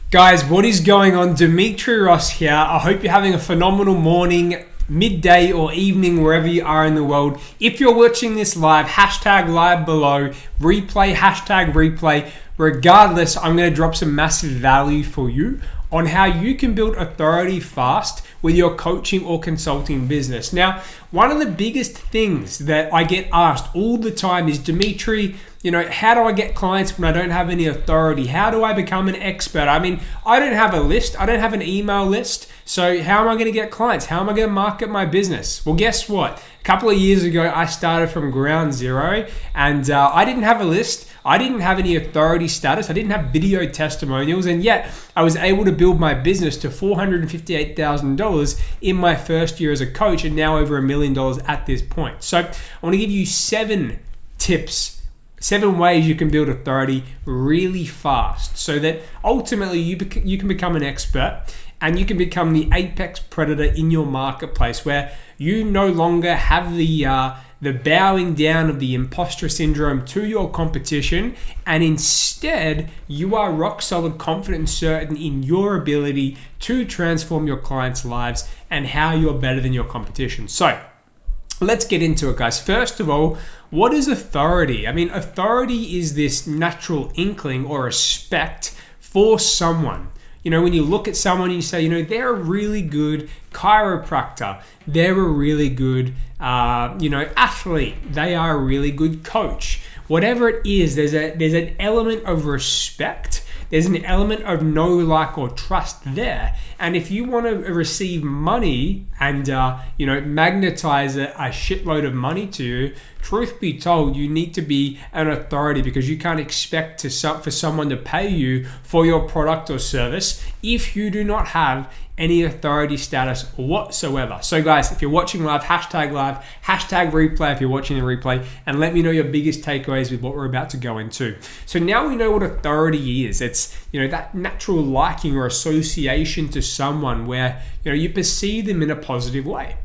Guys, what is going on? Dimitri Ross here. I hope you're having a phenomenal morning, midday or evening, wherever you are in the world. If you're watching this live, hashtag live below, replay, hashtag replay. Regardless, I'm going to drop some massive value for you on how you can build authority fast with your coaching or consulting business. Now, one of the biggest things that I get asked all the time is, Dimitri, how do I get clients when I don't have any authority? How do I become an expert? I mean, I don't have a list. I don't have an email list. So how am I going to get clients? How am I going to market my business? Well, guess what? A couple of years ago, I started from ground zero and I didn't have a list. I didn't have any authority status. I didn't have video testimonials. And yet I was able to build my business to $458,000 in my first year as a coach and now over $1 million at this point. So I want to give you 7 tips, 7 ways you can build authority really fast so that ultimately you can become an expert and you can become the apex predator in your marketplace, where you no longer have the bowing down of the imposter syndrome to your competition, and instead you are rock solid, confident and certain in your ability to transform your clients' lives and how you're better than your competition. So let's get into it, guys. First of all, what is authority? I mean, authority is this natural inkling or respect for someone. When you look at someone and you say, they're a really good chiropractor, they're a really good, athlete, they are a really good coach. Whatever it is, there's an element of respect. There's an element of know, like, or trust there. And if you want to receive money and, magnetize a shitload of money to you, truth be told, you need to be an authority, because you can't expect for someone to pay you for your product or service if you do not have any authority status whatsoever. So guys, if you're watching live, hashtag replay if you're watching the replay, and let me know your biggest takeaways with what we're about to go into. So now we know what authority is. It's, that natural liking or association to someone where, you perceive them in a positive way.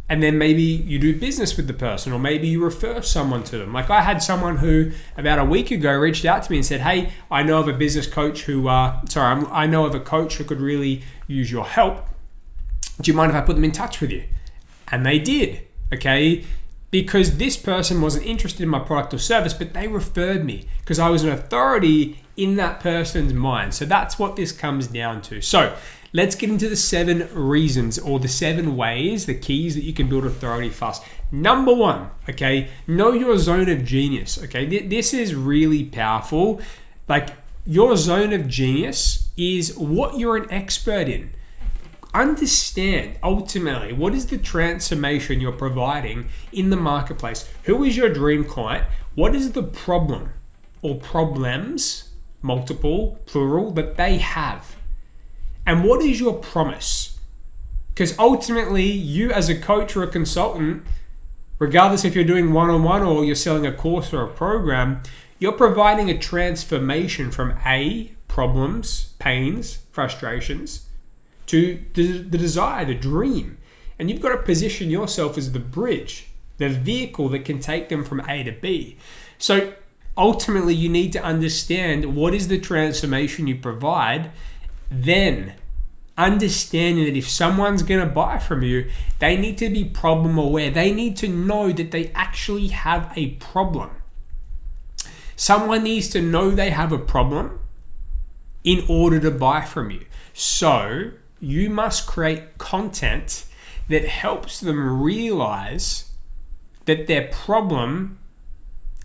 And then maybe you do business with the person, or maybe you refer someone to them. Like I had someone who about a week ago reached out to me and said, hey, I know of a business coach I know of a coach who could really use your help. Do you mind if I put them in touch with you? And they did, okay? Because this person wasn't interested in my product or service, but they referred me because I was an authority in that person's mind. So that's what this comes down to. So let's get into the 7 reasons, or the 7 ways, the keys that you can build authority fast. Number 1, okay, know your zone of genius. Okay, this is really powerful. Like, your zone of genius is what you're an expert in. Understand ultimately what is the transformation you're providing in the marketplace. Who is your dream client? What is the problem or problems, multiple, plural, that they have? And what is your promise? Because ultimately, you as a coach or a consultant, regardless if you're doing one-on-one or you're selling a course or a program, you're providing a transformation from A, problems, pains, frustrations, to the desire, the dream. And you've got to position yourself as the bridge, the vehicle that can take them from A to B. So ultimately, you need to understand what is the transformation you provide. Then understanding that if someone's going to buy from you, they need to be problem aware. They need to know that they actually have a problem. Someone needs to know they have a problem in order to buy from you. So you must create content that helps them realize that their problem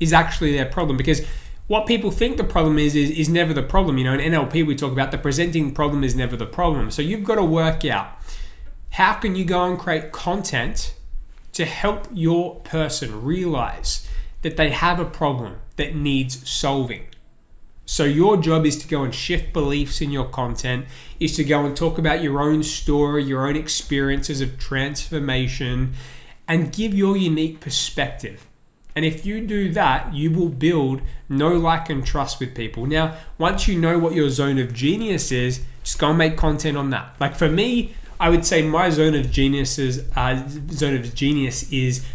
is actually their problem. Because what people think the problem is never the problem. In NLP we talk about the presenting problem is never the problem. So you've got to work out, how can you go and create content to help your person realize that they have a problem that needs solving. So your job is to go and shift beliefs in your content, is to go and talk about your own story, your own experiences of transformation, and give your unique perspective. And if you do that, you will build know, like, and trust with people. Now, once you know what your zone of genius is, just go and make content on that. Like for me, I would say my zone of genius is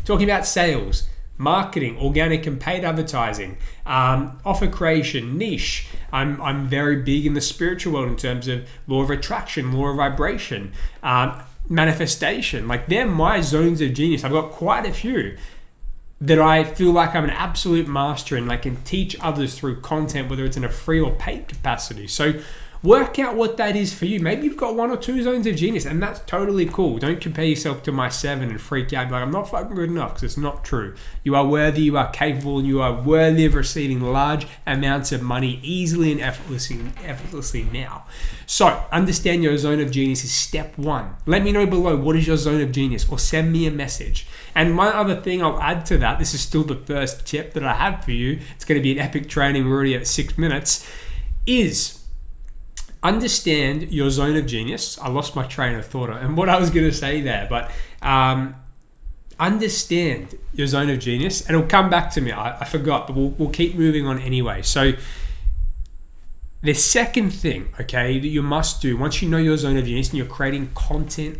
talking about sales, marketing, organic and paid advertising, offer creation, niche. I'm very big in the spiritual world in terms of law of attraction, law of vibration, manifestation. Like, they're my zones of genius. I've got quite a few that I feel like I'm an absolute master in, like, can teach others through content, whether it's in a free or paid capacity. So work out what that is for you. Maybe you've got 1 or 2 zones of genius, and that's totally cool. Don't compare yourself to my 7 and freak out like, I'm not fucking good enough, because it's not true. You are worthy, you are capable, and you are worthy of receiving large amounts of money easily and effortlessly now. So understand your zone of genius is step 1. Let me know below, what is your zone of genius, or send me a message. And one other thing I'll add to that, this is still the first tip that I have for you, it's going to be an epic training, we're already at 6 minutes, is understand your zone of genius. I lost my train of thought and what I was going to say there, but understand your zone of genius, and it'll come back to me. I forgot, but we'll keep moving on anyway. So the second thing, okay, that you must do once you know your zone of genius and you're creating content,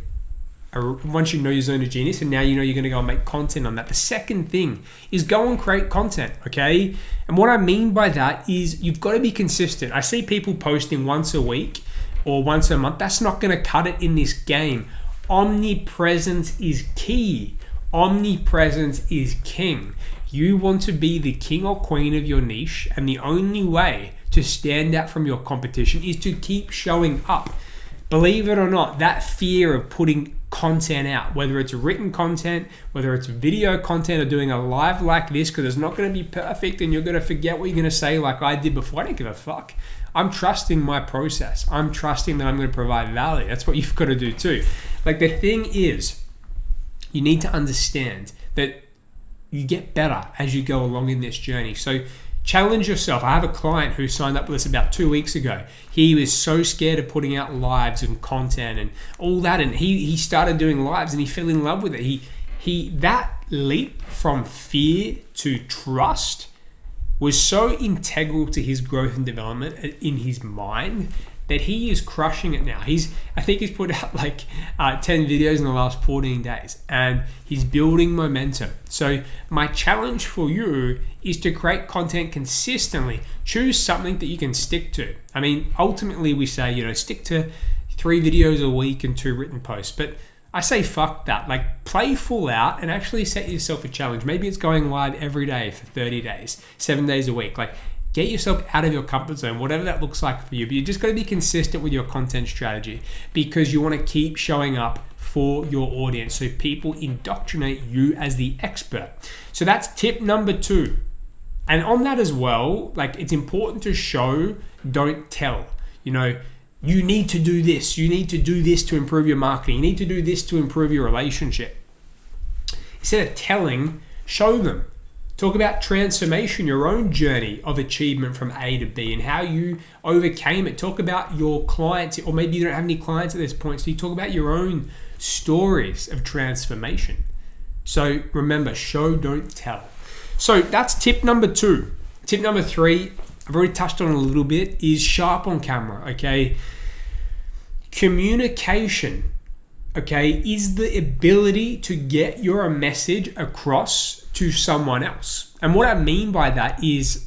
once you know your zone of genius and now you know you're going to go and make content on that, the second thing is go and create content, okay? And what I mean by that is you've got to be consistent. I see people posting once a week or once a month. That's not going to cut it in this game. Omnipresence is key. Omnipresence is king. You want to be the king or queen of your niche, and the only way to stand out from your competition is to keep showing up. Believe it or not, that fear of putting content out, whether it's written content, whether it's video content, or doing a live like this, because it's not going to be perfect and you're going to forget what you're going to say like I did before. I don't give a fuck. I'm trusting my process. I'm trusting that I'm going to provide value. That's what you've got to do too. Like, the thing is, you need to understand that you get better as you go along in this journey. So challenge yourself. I have a client who signed up with us about 2 weeks ago. He was so scared of putting out lives and content and all that, and he started doing lives and he fell in love with it. He that leap from fear to trust was so integral to his growth and development in his mind that he is crushing it now. I think he's put out like 10 videos in the last 14 days, and he's building momentum. So my challenge for you is to create content consistently. Choose something that you can stick to. I mean, ultimately we say, stick to 3 videos a week and 2 written posts, but I say fuck that. Like, play full out and actually set yourself a challenge. Maybe it's going live every day for 30 days, 7 days a week. Like, get yourself out of your comfort zone, whatever that looks like for you. But you just got to be consistent with your content strategy, because you want to keep showing up for your audience so people indoctrinate you as the expert. So that's tip number 2. And on that as well, like, it's important to show, don't tell. You need to do this. You need to do this to improve your marketing. You need to do this to improve your relationship. Instead of telling, show them. Talk about transformation, your own journey of achievement from A to B and how you overcame it. Talk about your clients, or maybe you don't have any clients at this point, so you talk about your own stories of transformation. So remember, show, don't tell. So that's tip number 2. Tip number 3, I've already touched on a little bit, is show up on camera, okay? Communication, okay, is the ability to get your message across to someone else. And what I mean by that is,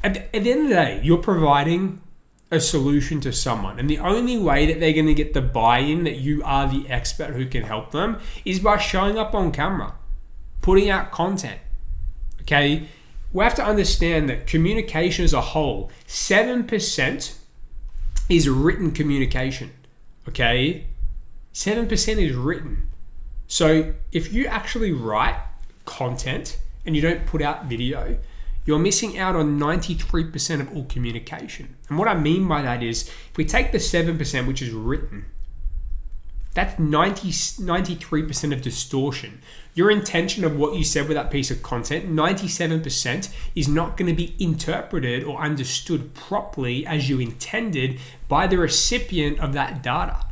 at the end of the day, you're providing a solution to someone. And the only way that they're going to get the buy-in that you are the expert who can help them is by showing up on camera, putting out content, okay? We have to understand that communication as a whole, 7% is written communication, okay? 7% is written. So if you actually write content and you don't put out video, you're missing out on 93% of all communication. And what I mean by that is, if we take the 7%, which is written, that's 93% of distortion. Your intention of what you said with that piece of content, 97% is not going to be interpreted or understood properly as you intended by the recipient of that data.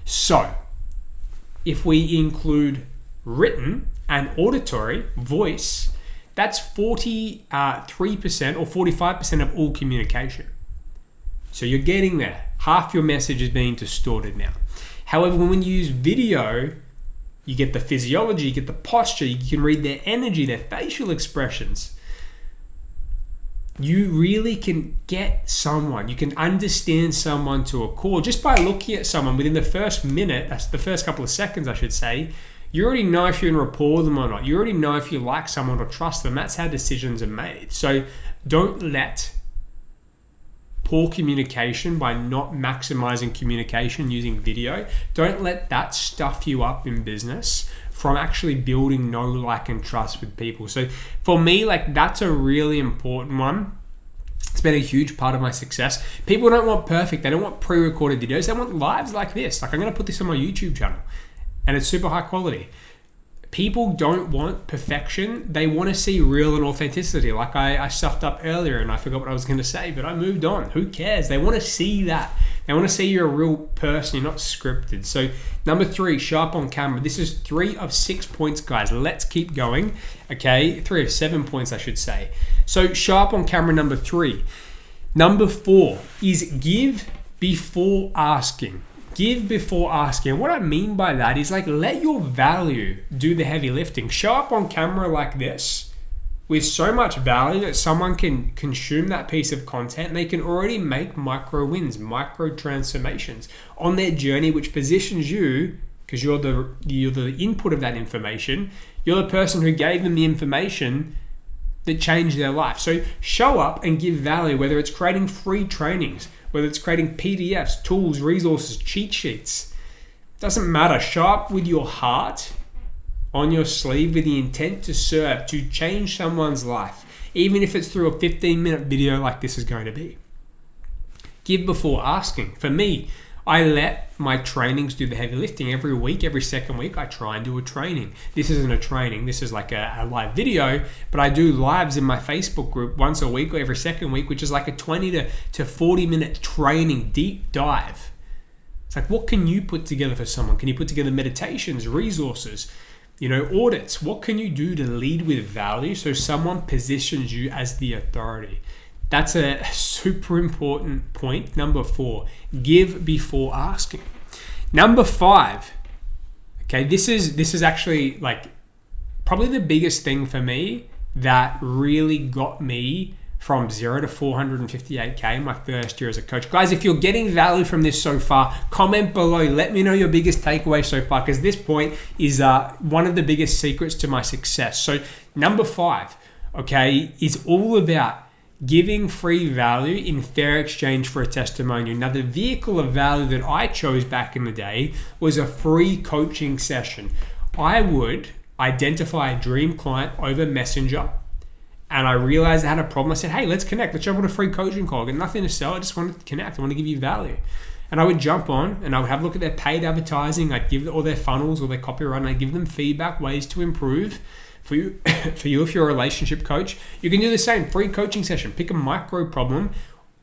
So if we include written and auditory, voice, that's 43% or 45% of all communication. So you're getting there. Half your message is being distorted now. However, when you use video, You get the physiology, you get the posture, you can read their energy, their facial expressions. You really can get someone, you can understand someone to a core just by looking at someone within the first minute, that's the first couple of seconds, I should say. You already know if you're in rapport with them or not. You already know if you like someone or trust them. That's how decisions are made. So don't let poor communication, by not maximizing communication using video, don't let that stuff you up in business from actually building know, like, and trust with people. So for me, like, that's a really important one. It's been a huge part of my success. People don't want perfect. They don't want pre-recorded videos. They want lives like this. Like, I'm going to put this on my YouTube channel and it's super high quality. People don't want perfection. They want to see real and authenticity. Like I stuffed up earlier and I forgot what I was going to say, but I moved on. Who cares? They want to see that. They want to see you're a real person. You're not scripted. So number 3, sharp on camera. This is 3 of 6 points, guys. Let's keep going. Okay, 3 of 7 points, I should say. So sharp on camera, number 3. Number 4 is give before asking. Give before asking. And what I mean by that is, like, let your value do the heavy lifting. Show up on camera like this with so much value that someone can consume that piece of content and they can already make micro wins, micro transformations on their journey, which positions you, because you're the input of that information. You're the person who gave them the information that changed their life. So show up and give value, whether it's creating free trainings, whether it's creating PDFs, tools, resources, cheat sheets. Doesn't matter. Show up with your heart on your sleeve with the intent to serve, to change someone's life, even if it's through a 15-minute video like this is going to be. Give before asking. For me, I let my trainings do the heavy lifting. Every week, every second week, I try and do a training. This isn't a training. This is like a live video, but I do lives in my Facebook group once a week or every second week, which is like a 20 to 40 minute training, deep dive. It's like, what can you put together for someone? Can you put together meditations, resources, audits? What can you do to lead with value so someone positions you as the authority? That's a super important point. Number 4, give before asking. Number 5, okay, this is actually like probably the biggest thing for me that really got me from 0 to 458K my first year as a coach. Guys, if you're getting value from this so far, comment below. Let me know your biggest takeaway so far, because this point is one of the biggest secrets to my success. So number 5, okay, is all about giving free value in fair exchange for a testimonial. Now, the vehicle of value that I chose back in the day was a free coaching session. I would identify a dream client over Messenger, and I realized I had a problem. I said, hey, let's connect. Let's jump on a free coaching call. I got nothing to sell. I just want to connect. I want to give you value. And I would jump on and I would have a look at their paid advertising. I'd give all their funnels or their copyright, and I'd give them feedback, ways to improve. For you, if you're a relationship coach, you can do the same. Free coaching session. Pick a micro problem,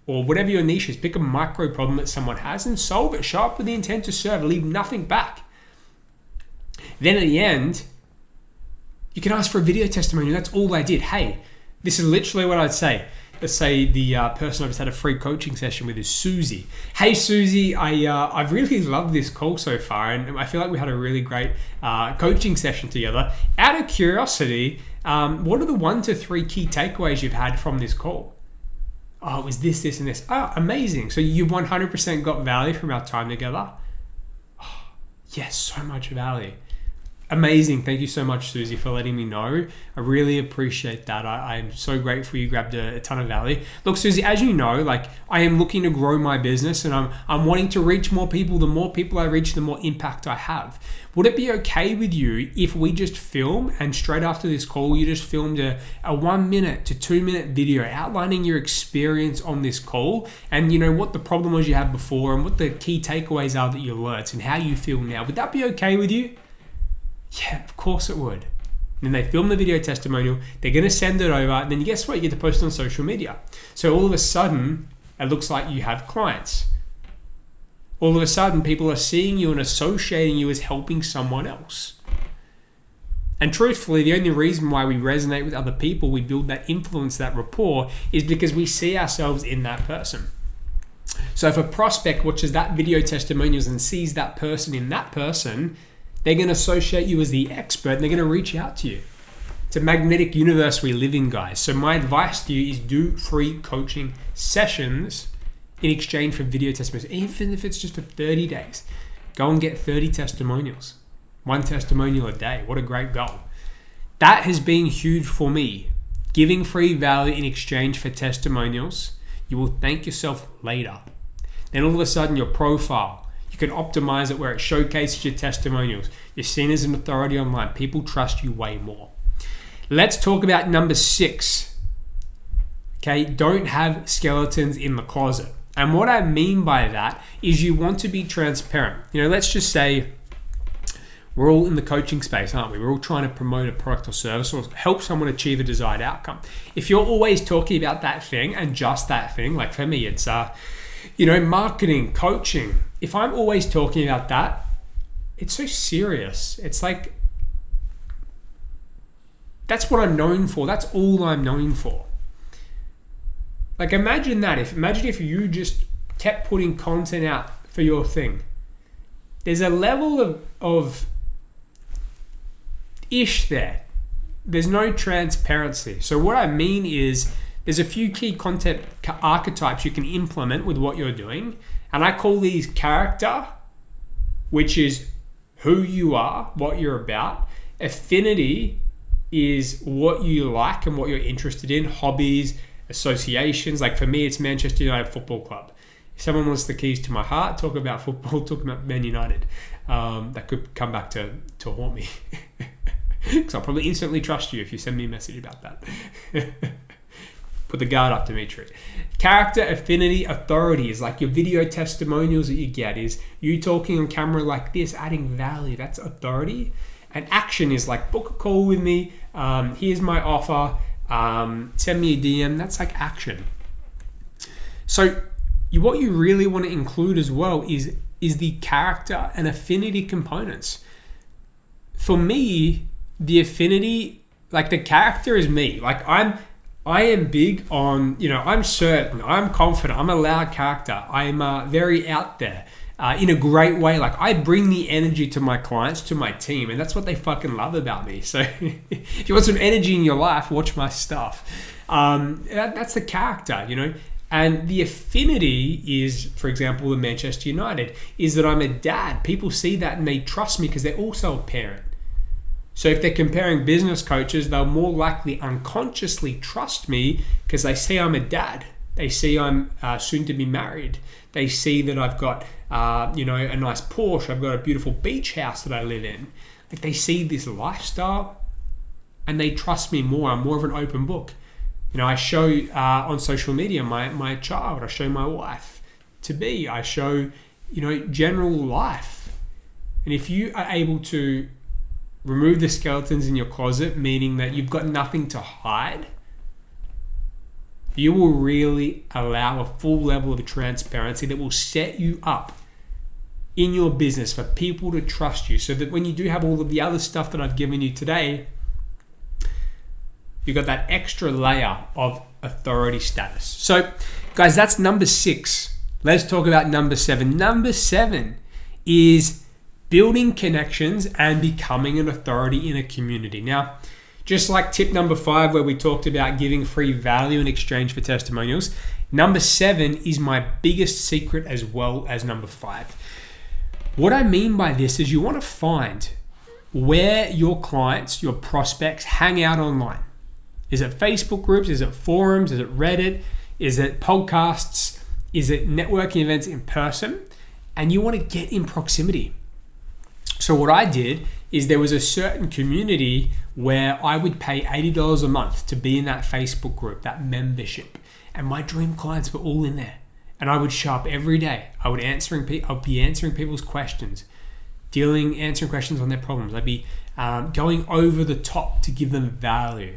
or whatever your niche is. Pick a micro problem that someone has and solve it. Show up with the intent to serve. Leave nothing back. Then at the end, you can ask for a video testimonial. That's all I did. Hey, this is literally what I'd say. Let's say the person I just had a free coaching session with is Susie. Hey Susie, I've really loved this call so far, and I feel like we had a really great coaching session together. Out of curiosity, what are the 1 to 3 key takeaways you've had from this call? Oh, it was this, and this. Oh, amazing. So you 100% got value from our time together? Oh, yes, so much value. Amazing. Thank you so much, Susie, for letting me know. I really appreciate that. I'm so grateful you grabbed a ton of value. Look, Susie, as you know, like, I am looking to grow my business, and I'm wanting to reach more people. The more people I reach, the more impact I have. Would it be okay with you if we just film, and straight after this call, you just filmed a 1 minute to 2 minute video outlining your experience on this call, and what the problem was you had before, and what the key takeaways are that you learnt, and how you feel now? Would that be okay with you? Yeah, of course it would. And then they film the video testimonial, they're going to send it over, and then guess what? You get to post it on social media. So all of a sudden, it looks like you have clients. All of a sudden, people are seeing you and associating you as helping someone else. And truthfully, the only reason why we resonate with other people, we build that influence, that rapport, is because we see ourselves in that person. So if a prospect watches that video testimonials and sees that person in that person, They're going to associate you as the expert and they're going to reach out to you. It's a magnetic universe we live in, guys. So my advice to you is do free coaching sessions in exchange for video testimonials, even if it's just for 30 days. Go and get 30 testimonials. 1 testimonial a day. What a great goal. That has been huge for me. Giving free value in exchange for testimonials. You will thank yourself later. Then all of a sudden your profile, you can optimize it where it showcases your testimonials. You're seen as an authority online. People trust you way more. Let's talk about number 6. Okay, don't have skeletons in the closet. And what I mean by that is you want to be transparent. Let's just say we're all in the coaching space, aren't we? We're all trying to promote a product or service or help someone achieve a desired outcome. If you're always talking about that thing and just that thing, like for me, it's marketing, coaching. If I'm always talking about that, it's so serious. It's like, that's what I'm known for. That's all I'm known for. Like imagine that. Imagine if you just kept putting content out for your thing. There's a level of ish there. There's no transparency. So what I mean is there's a few key content archetypes you can implement with what you're doing. And I call these character, which is who you are, what you're about. Affinity is what you like and what you're interested in, hobbies, associations. Like for me, it's Manchester United Football Club. If someone wants the keys to my heart, talk about football, talk about Man United. That could come back to haunt me. Because I'll probably instantly trust you if you send me a message about that. Put the guard up, Dimitri. Character, affinity, authority is like your video testimonials that you get is you talking on camera like this, adding value. That's authority. And action is like book a call with me. Here's my offer. Send me a DM. That's like action. So what you really want to include as well is the character and affinity components. For me, the affinity, like the character is me. Like I am big on, I'm certain, I'm confident, I'm a loud character. I'm very out there in a great way. Like I bring the energy to my clients, to my team, and that's what they fucking love about me. So if you want some energy in your life, watch my stuff. That's the character, And the affinity is, for example, the Manchester United, is that I'm a dad. People see that and they trust me because they're also a parent. So if they're comparing business coaches, they'll more likely unconsciously trust me because they see I'm a dad. They see I'm soon to be married. They see that I've got, a nice Porsche. I've got a beautiful beach house that I live in. Like they see this lifestyle and they trust me more. I'm more of an open book. I show on social media my child. I show my wife to be. I show, general life. And if you are able to remove the skeletons in your closet, meaning that you've got nothing to hide, you will really allow a full level of transparency that will set you up in your business for people to trust you, so that when you do have all of the other stuff that I've given you today, you've got that extra layer of authority status. So guys, that's number 6. Let's talk about number 7. Number 7 is building connections and becoming an authority in a community. Now, just like tip number 5, where we talked about giving free value in exchange for testimonials, number 7 is my biggest secret as well as number 5. What I mean by this is you want to find where your clients, your prospects hang out online. Is it Facebook groups? Is it forums? Is it Reddit? Is it podcasts? Is it networking events in person? And you want to get in proximity. So what I did is there was a certain community where I would pay $80 a month to be in that Facebook group, that membership. And my dream clients were all in there. And I would show up every day. I'd be answering people's questions, answering questions on their problems. I'd be going over the top to give them value.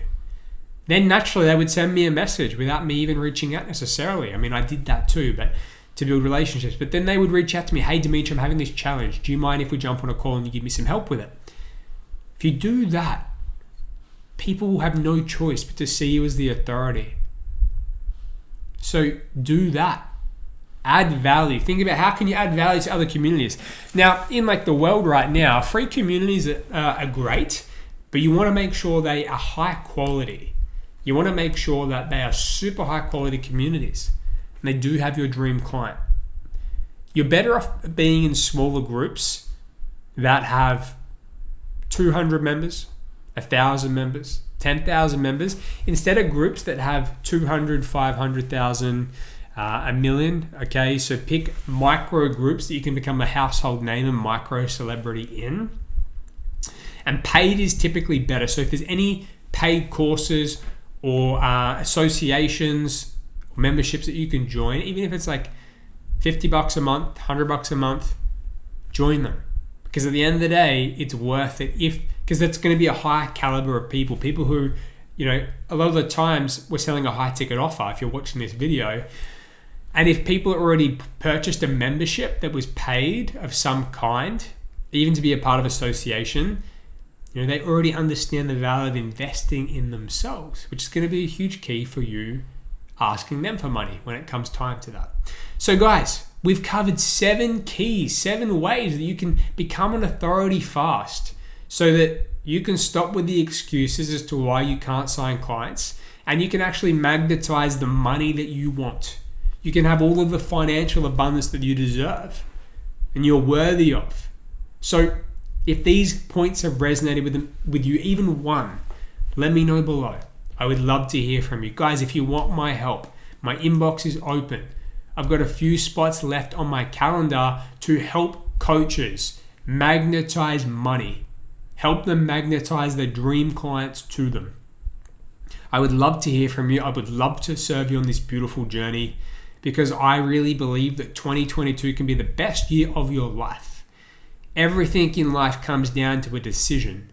Then naturally they would send me a message without me even reaching out necessarily. I mean, I did that too, but to build relationships. But then they would reach out to me, hey Dimitri, I'm having this challenge. Do you mind if we jump on a call and you give me some help with it? If you do that, people will have no choice but to see you as the authority. So do that. Add value. Think about how can you add value to other communities. Now, in like the world right now, free communities are great, but you want to make sure they are high quality. You want to make sure that they are super high quality communities and they do have your dream client. You're better off being in smaller groups that have 200 members, 1,000 members, 10,000 members, instead of groups that have 200, 500,000, a million. Okay, so pick micro groups that you can become a household name and micro celebrity in. And paid is typically better. So if there's any paid courses or associations or memberships that you can join, even if it's like $50 a month, $100 a month, join them. Because at the end of the day, it's worth it because that's going to be a high caliber of people who, a lot of the times we're selling a high ticket offer if you're watching this video. And if people already purchased a membership that was paid of some kind, even to be a part of association, they already understand the value of investing in themselves, which is going to be a huge key for you asking them for money when it comes time to that. So guys, we've covered 7 keys, 7 ways that you can become an authority fast so that you can stop with the excuses as to why you can't sign clients and you can actually magnetize the money that you want. You can have all of the financial abundance that you deserve and you're worthy of. So if these points have resonated with you, even one, let me know below. I would love to hear from you. Guys, if you want my help, my inbox is open. I've got a few spots left on my calendar to help coaches magnetize money. Help them magnetize their dream clients to them. I would love to hear from you. I would love to serve you on this beautiful journey because I really believe that 2022 can be the best year of your life. Everything in life comes down to a decision.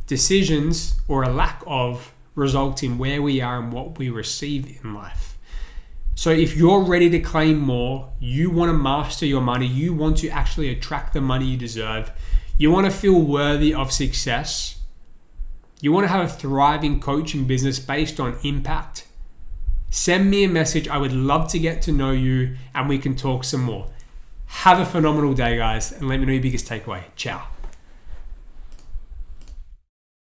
Decisions, or a lack of, result in where we are and what we receive in life. So if you're ready to claim more, you want to master your money, you want to actually attract the money you deserve, you want to feel worthy of success, you want to have a thriving coaching business based on impact, send me a message. I would love to get to know you and we can talk some more. Have a phenomenal day, guys, and let me know your biggest takeaway. Ciao.